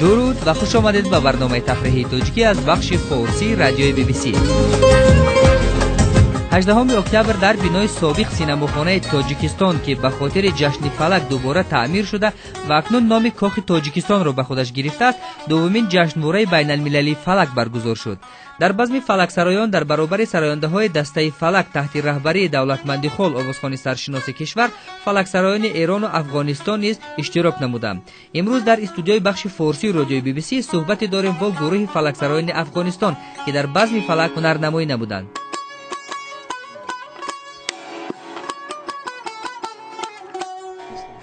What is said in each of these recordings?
درود و خوش آمدید به برنامه تفریحی تاجیکی از بخش فارسی رادیوی BBC. 18 اکتبر در بنای سابق سینماخانه تاجیکستان که به خاطر جشن فلک دوباره تعمیر شده و اکنون نام کاخ تاجیکستان را به خودش گرفته است، دومین جشنواره بین المللی فلک برگزار شد. در بزم فلک سرایان در برابر سراینده های دسته فلک تحت رهبری دولتمند خال آوازخوان سرشناس کشور، فلک سرایان ایران و افغانستان نیز اشتراک نمودند. امروز در استودیوی بخش فارسی رادیوی BBC صحبت داریم با گروه فلک سرایان افغانستان که در بزم فلک هنرنمایی نمودند.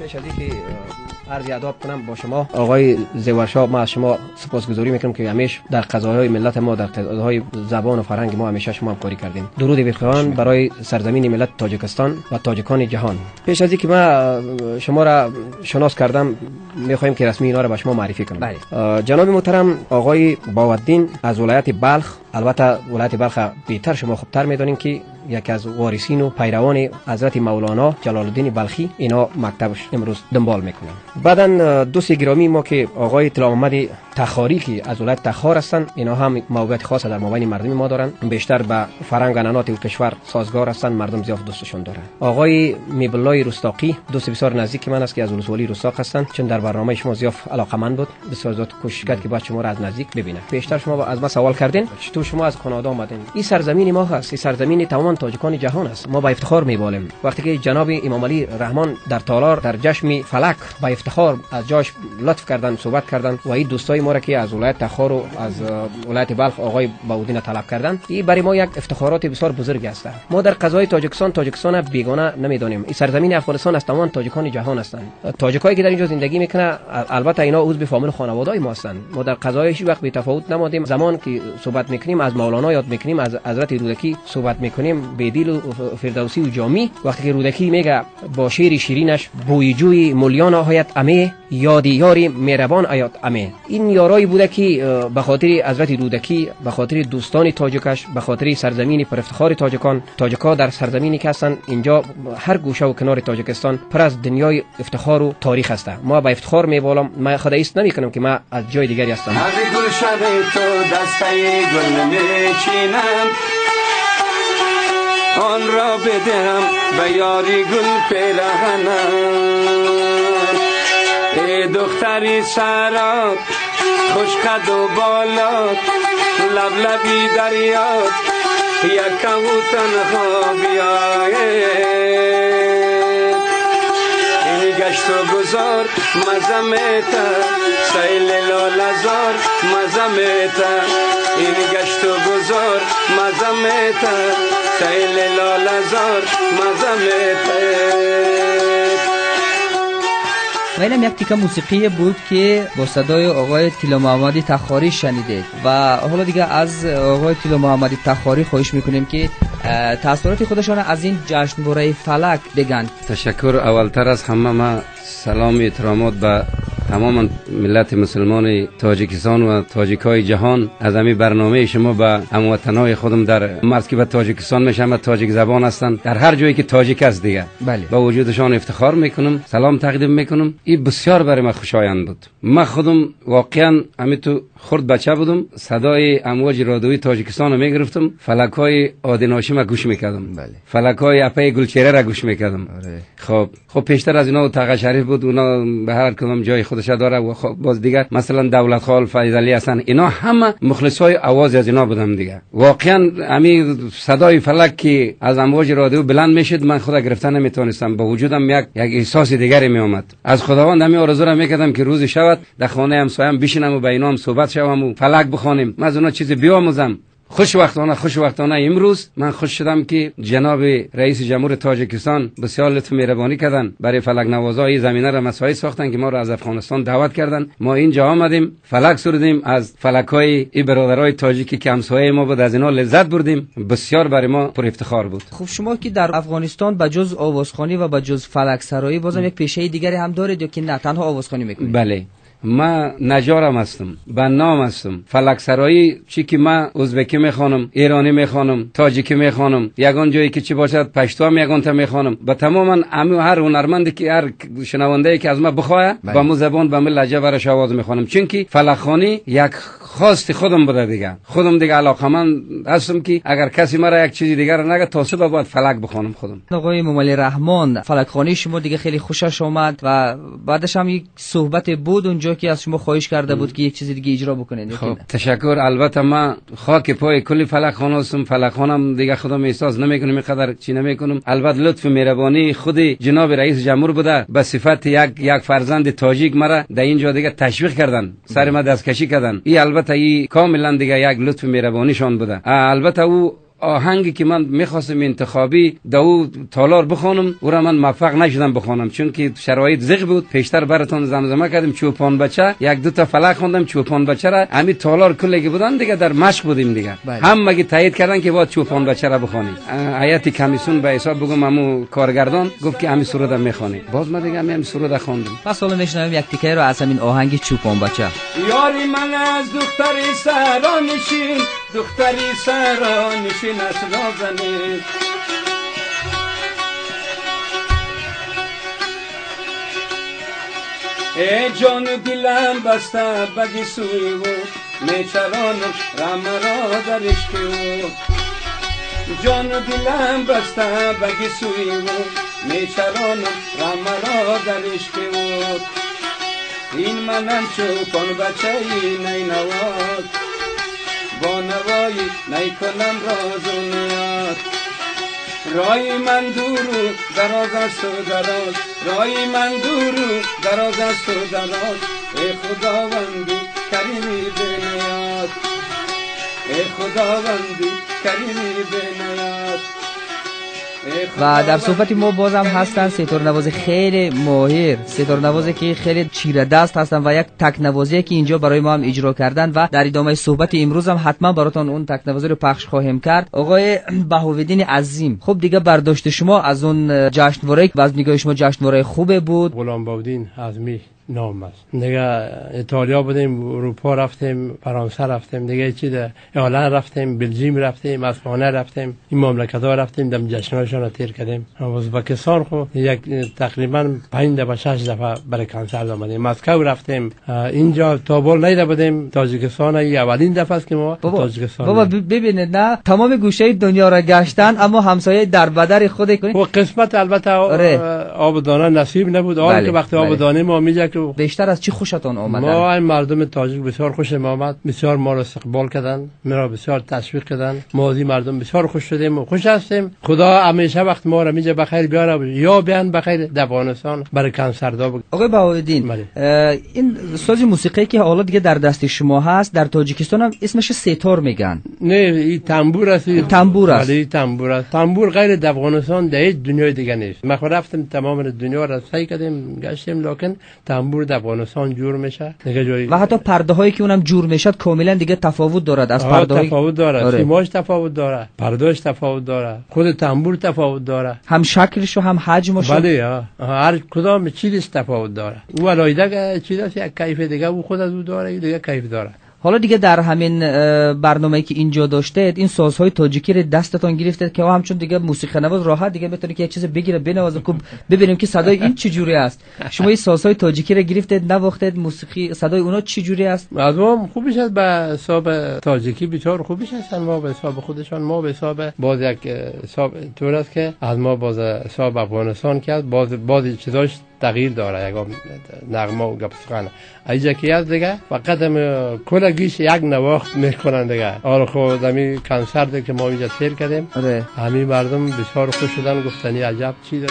پیش از اینکه عرض ادب کنم با شما آقای زیورشاه، ما از شما سپاسگزاری میکنم که همیشه در قضایای ملت ما، در قضایای زبان و فرهنگ ما همیشه شما همکاری کردین. درود بخوان برای سرزمین ملت تاجیکستان و تاجیکان جهان. پیش از اینکه ما شما را شناس کردم میخوایم که رسمی اینا را به شما معرفی کنم. بله. جناب محترم آقای باودین از ولایت بلخ، البته ولایت بلخ بهتر شما خوبتر میدونین که یکی از وارثین و پیروان حضرت مولانا جلال الدین بلخی اینا مکتبش امروز دنبال میکنن. بعدن دوست گرامی ما که آقای طلا محمد تخاری که از ولایت تخار هستند، اینا هم موقعیت خاص در مابین مردم ما دارن، بیشتر به فرهنگ و عنعنات کشور سازگار هستند، مردم زیاد دوستشون دارن. آقای میبلای رستاقی دوست بسیار نزدیک من است که از ولسوالی رستاق هستند، چون در برنامه شما زیاد علاقمند بود، بسیار زیاد کوشش کرد که بعد شما را از نزدیک ببینه. بیشتر شما از ما سوال کردین چطور شما از کانادا آمدین. این سرزمین ما هست، این سرزمین تمام تاجیکان جهان است. ما با افتخار میبالیم وقتی که جناب امام علی رحمان در تالار در جشن فلک با افتخار از جاش لطف کردن، صحبت کردن و این دوستای ما را که از ولایت تخار و از ولایت بلخ آقای باودین طلب کردن، این برای ما یک افتخارات بسیار بزرگ است. ما در قضای تاجیکستان بیگانه نمیدانیم. این سرزمین افغانستان است، تمام تاجیکان جهان هستند. تاجیکایی که در اینجا زندگی میکنه البته اینا عضو فامیل خانواده‌ای ما هستند. ما در قضای هیچ وقت بی تفاوت نمودیم. زمان که صحبت میکنیم از مولانا یاد میکنیم، از حضرت رودکی صحبت میکنیم، بدیل و فردوسی و جامی. وقتی که رودکی میگه با شعر شیرینش بوی جوی ملیان آیت امه، یادی یاری مهربان آیات امه، این یارایی بوده که به خاطر حضرت رودکی، به خاطر دوستان تاجیکش، به خاطر سرزمین پر افتخار تاجیکا در سرزمینی که هستند اینجا هر گوشه و کنار تاجیکستان پر از دنیای افتخار و تاریخ است. ما با افتخار میبالم، ما خدایی است نمیکنم که ما از جای دیگری هستم. از گلشن تو دسته گل میچینم، آن را بدهم به یاری گل پیرهنم. ای دختری سرات خوش قد و بالات، لب لبی دریات یکم و تنها بیاید. این گشت و گذار مزمتا سیل لالزار مزمتا، این گشت و گذار مزمتا سیل لالزار مزمتا. و اینم یک تیکه موسیقی بود که با صدای آقای طلا محمد تخاری شنیدید و حالا دیگه از آقای طلا محمد تخاری خواهش میکنیم که تأثیرات خودشان از این جشنواره فلک بگن. تشکر. اولتر از همه ما سلام و احترامات به تمام ملت مسلمان تاجیکستان و تاجیکای جهان از همین برنامه شما به هموطنای خودم در مرز که به تاجیکستان میشم و تاجیک زبان هستند، در هر جایی که تاجیک است دیگه بله. با وجودشان افتخار میکنم، سلام تقدیم میکنم. این بسیار برای من خوشایند بود. من خودم واقعا همین تو خرد بچه بودم، صدای امواج رادیویی تاجیکستان رو میگرفتم، فلکای عادناشی ما گوش میکردم، بله. فلکای اپای گلچهره را گوش میکردم. خب پیشتر از اینا تاقه شریف بود، اونا به هر کدام جای خودش داره و خب باز دیگه مثلا دولت خال فیض علی هستن، اینا همه مخلصای آواز از اینا بودم دیگه. واقعا همین صدای فلک که از امواج رادیو بلند میشد من خود گرفتن نمیتونستم، با وجودم یک احساس دیگری می اومد. از خداوند همین آرزو را میکردم که روزی شود در خانه همسایم بشینم و با اینا هم صحبت شوم و فلک بخوانیم، من از اونا چیزی بیاموزم. خوش وقتانه امروز من خوش شدم که جناب رئیس جمهور تاجیکستان بسیار لطف مهربانی کردن، برای فلک نوازای زمینه را مساعد ساختن که ما را از افغانستان دعوت کردن. ما اینجا آمدیم فلک سردیم، از فلکای ای برادرای تاجیکی که همسایه ما بود از اینا لذت بردیم، بسیار برای ما پر افتخار بود. خب شما که در افغانستان به جز آوازخوانی و به جز فلک سرایی بازم یک پیشه دیگری هم دارید یا که نه تنها آوازخوانی میکنید؟ بله، ما نجارم هستم، بنام هستم، فلک سرایی چی که ما ازبکی میخوانم، ایرانی میخوانم، تاجیکی میخوانم، یگان جایی که چی باشد پشتو هم یگان تا میخوانم. با تماما هر هنرمندی که هر شنونده که از ما بخواه با مو زبان با مو لهجه براش آواز میخوانم، چون که فلک خوانی یک خواست خودم بوده دیگه. خودم دیگه علاقمند هستم که اگر کسی مرا یک چیزی دیگر نگه تا صبح باید فلک بخوانم خودم. آقای موملی رحمان، فلک خوانی شما دیگه خیلی خوشش اومد و بعدش هم یک صحبت بود اونجا که از شما خواهش کرده بود که یک چیز دیگه اجرا بکنید. خب تشکر. البته ما خاک پای کلی فلک خوان هستم، فلک خوانم دیگه خودم احساس نمیکنم اینقدر چی نمیکنم. البته لطف مهربانی خود جناب رئیس جمهور بوده، به صفت یک فرزند تاجیک مرا در اینجا دیگه تشویق کردن، سر ما دستکشی کردن. این البته ای کاملا دیگه یک لطف مهربانیشان بوده. البته او آهنگی که من میخواستم انتخابی داو تالار بخونم او را من موفق نشدم بخونم، چون که شرایط زیغ بود. پیشتر براتون زمزمه کردیم چوپان بچه، یک دو تا فلک خوندم چوپان بچه را. همین تالار کلی بودن دیگه در مشق بودیم دیگه. هم مگه تایید کردن که باید چوپان بچه را بخونی. هیئت کمیسیون به حساب بگم همو کارگردان گفت که همین سرود میخونی. باز ما دیگه همین سرود خوندم. پس حالا میشنویم یک تیکه رو از همین آهنگ چوپان بچه. یاری من از دختری سرانشین، دختری سرانشین است نازنین. ای جان و دلم بسته بگی سوی و میچرانم رم را در عشق او. جان و دلم بسته بگی سوی و میچرانم رم را در عشق او. این منم چوپان بچه ای نینواد، با نوایی نیکنم راز و نیاد. رای من دور و دراز است و دراز، رای من دور و دراز است و دراز. ای خداوندی کریمی بنیاد، ای خداوندی کریمی بنیاد. و در صحبت ما بازم هستن ستاره نواز خیلی ماهر، ستاره نوازی که خیلی چیره دست هستن و یک تک نوازی که اینجا برای ما هم اجرا کردن و در ادامه صحبت امروز هم حتما براتون اون تک نوازی رو پخش خواهیم کرد. آقای بهاءالدین عظیم، خب دیگه برداشت شما از اون جشنواره و از نگاه شما جشنواره خوبه بود. غلام بهاءالدین عظیمی نام است. دیگه ایتالیا بودیم، اروپا رفتیم، فرانسه رفتیم، دیگه چی ده ایالان رفتیم، بلژیم رفتیم، اسپانیا رفتیم، این مملکت‌ها رفتیم، دم جشن‌هاشون رو تیر کردیم. ازبکستان خو یک تقریبا 5 دفعه 6 دفعه برای کنسرت آمدیم. مسکو رفتیم، اینجا تابل نیده بودیم. تاجیکستان اولین دفعه است که ما تاجیکستان. بابا ببینید نه تمام گوشه دنیا را گشتن اما همسایه دربدر خود کنید. و قسمت البته آب دانه نصیب نبود. حالا که وقتی آب دانه ما میجه بیشتر از چی خوشتون آمد؟ ما این مردم تاجیک بسیار خوشم آمد، بسیار ما را استقبال کردن، مرا بسیار تشویق کردن. ما از این مردم بسیار خوش شدیم و خوش هستیم. خدا همیشه وقت ما را میجه بخیر بیاره یا بیان بخیر در افغانستان برای کنسردا. آقای بهاءالدین، این ساز موسیقی که حالا دیگه در دست شما هست در تاجیکستان هم اسمش ستار میگن. نه این تنبور است. تنبور است. ولی تنبور است. تنبور غیر در افغانستان در هیچ دنیای دیگه نیست. ما رفتیم تمام دنیا را سعی کردیم گشتیم، لکن تنبور در افغانستان جور میشه دیگه جایی. و حتی پرده هایی که اونم جور میشد کاملا دیگه تفاوت دارد از پرده های تفاوت داره. سیماش تفاوت داره، پردهش تفاوت داره، خود تنبور تفاوت داره، هم شکلش و هم حجمش. بله هر کدام چیزش تفاوت داره. او علایده چیز است، یک کیف دیگه او خود از او داره، دیگه کیف داره. حالا دیگه در همین برنامه‌ای که اینجا داشتید این سازهای تاجیکی رو دستتون گرفتید که همچون دیگه موسیقی نواز راحت دیگه بتونه که یک چیز بگیره بنوازه که ببینیم که صدای این چه جوری است. شما این سازهای تاجیکی رو گرفتید نواختید، موسیقی صدای اونا چه جوری است؟ مردم خوبش است، به حساب تاجیکی بسیار خوبش هستن. ما به حساب خودشان، ما به حساب باز یک حساب طور است که از ما باز حساب افغانستان کرد، باز چیزاش تغییر داره. یک نغمه و گپ سخن ایجا که از دیگه فقط کلگیش یک نواخت میکنن دیگه. آره خود همین کنسرت که ما اینجا سیر کردیم همین مردم بسیار خوش شدن، گفتنی عجب چیز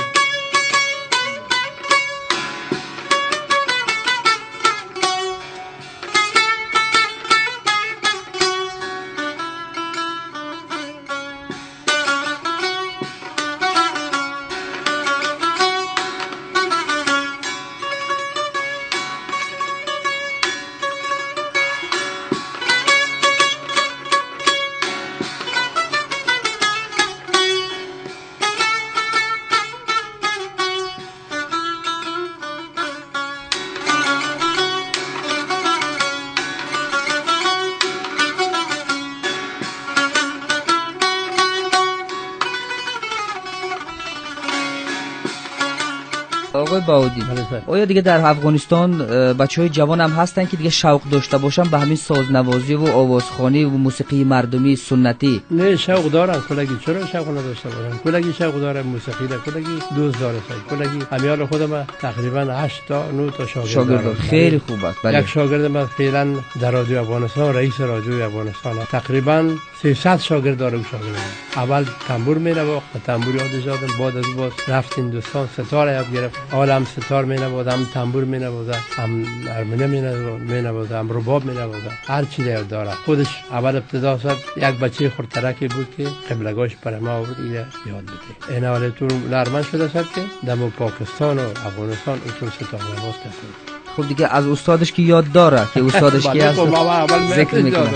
آقای باودی، آیا دیگه در افغانستان بچهای جوان هم هستن که دیگه شوق داشته باشن به همین سازنوازی و آوازخوانی و موسیقی مردمی سنتی؟ نه شوق دارن کلگی، چرا شوق نداشته باشن؟ کلگی شوق داره موسیقی را، کلگی دوست داره کلگی. امیال خودم تقریبا 8 تا 9 تا شاگرد دارم. خیلی خوب است. بله. یک شاگرد من فعلا در رادیو افغانستان، رئیس رادیو افغانستان، تقریبا 300 شاگرد داره. شاگرد اول تنبور می‌نواخت، تنبور یادش دادم، بعد از باز رفت هندوستان ستار یاد گرفت. اول هم ستار می‌نواد، هم تنبور می‌نواد، هم هارمونیوم می‌نواد، هم رباب می‌نواد، هر چیزی یاد داره. خودش اول ابتدا شد یک بچه خردترکی بود که قبلگاهش پر ما بود، اینا یاد بده. این حال تو نرمن شده شد که در پاکستان و افغانستان اتون ستار نواز کرد. خب دیگه از استادش که یاد داره که استادش کی هست ذکر میکنه.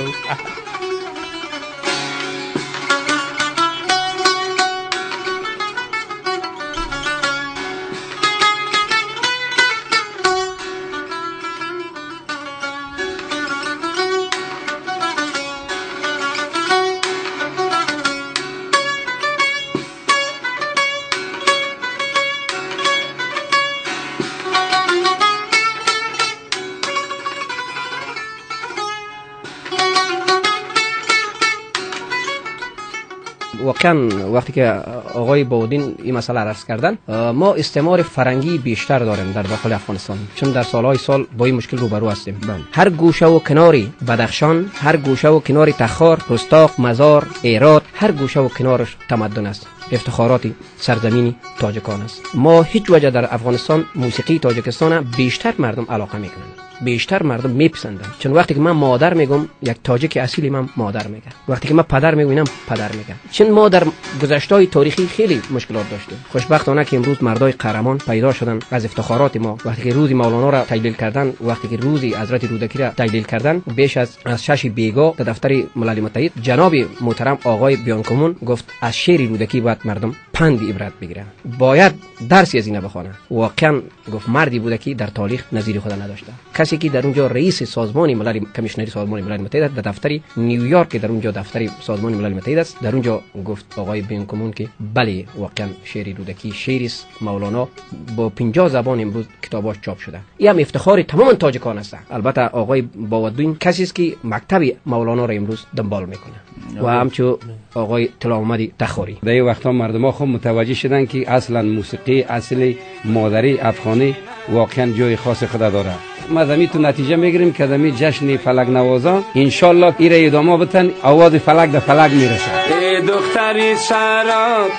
واقعا وقتی که آقای باودین این مسئله عرض کردن، ما استعمار فرنگی بیشتر داریم در داخل افغانستان، چون در سالهای سال با این مشکل روبرو هستیم. هر گوشه و کناری بدخشان، هر گوشه و کناری تخار، رستاق، مزار، ایرات، هر گوشه و کنارش تمدن است، افتخارات سرزمینی تاجکان است. ما هیچ وجه در افغانستان موسیقی تاجکستان بیشتر مردم علاقه میکنن، بیشتر مردم میپسندن. چون وقتی که من مادر میگم یک تاجک اصیلی من مادر میگه، وقتی که من پدر میگم اینم پدر میگه. چون ما در گذشته‌های تاریخی خیلی مشکلات داشتیم. خوشبختانه که امروز مردای قهرمان پیدا شدن از افتخارات ما. وقتی که روزی مولانا را تجلیل کردن، وقتی که روزی حضرت رودکی را تجلیل کردن، بیش از 6 بیگاه در دفتر ملل متحد جناب محترم آقای بیانکومون گفت از شعر رودکی باید مردم پند عبرت بگیرن، باید درسی از اینا بخونن. واقعا گفت مردی بوده که در تاریخ نظیر خود نداشته. کسی که در اونجا رئیس سازمان ملل، کمیشنری سازمان ملل متحد در دفتر نیویورک که در اونجا دفتر سازمان ملل متحد است، در اونجا گفت آقای بیانکومون که بله واقعا شعر رودکی شعری است. مولانا با 50 زبان امروز کتاباش چاپ شده. این هم افتخار تمام تاجکان است. البته آقای باودین کسی است که مکتب مولانا را امروز دنبال میکنه و همچو آقای طلاحمد تخاری. در این وقتا مردم خود متوجه شدن که اصلا موسیقی اصلی مادری افغانی واقعا جای خاص خود داره. ما زمین تو نتیجه میگیریم که زمین جشن فلک نوازان انشالله ایره ادامه بتن، آواز فلک در فلک میرسه. ای دختری سرات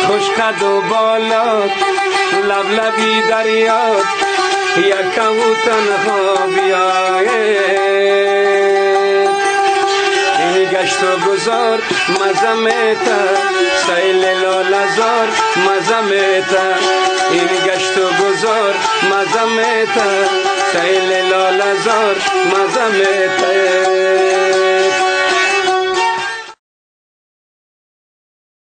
خوش قد و بالات، لبلبی دریات یکم و تنها بیایه، گشت و گذار مزمتا سیل لالزار مزمتا، این گشت و گذار مزمتا سیل لالزار مزمتا.